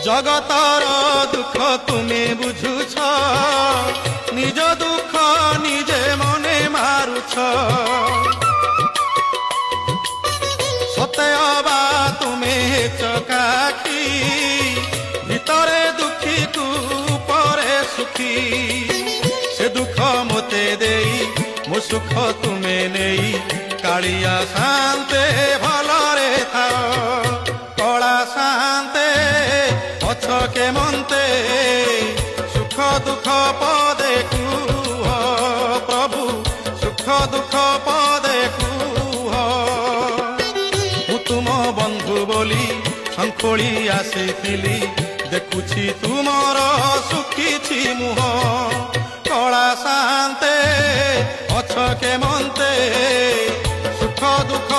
জগতর দুঃখ তুমি বুঝুছ, নিজ দুঃখ নিজে মনে মারুছ। সতে অবা তুমি চকাখি, ভিতরে দুঃখী তু পরে সুখী। সে দুঃখ মতে দেই মো সুখ তুমে নেই, কাଳିଆ শান্তে ভলরে থাও। কଳା শান্তে অছকে মন্তে, সুখ দুঃখ পদে কুহ প্রভু, সুখ দুঃখ পদে কুহ। ମୁଁ ତୁମ ବନ୍ଧୁ ବୋଲି ଶଙ୍ଖୋଳି ଆସିଥିଲି, ଦେଖୁଛି ତୁମର ଶୁଖିଛି ମୁହଁ। କଳା ଶାନ୍ତେ ଅଛକେ ମନ୍ତେ, ସୁଖ ଦୁଃଖ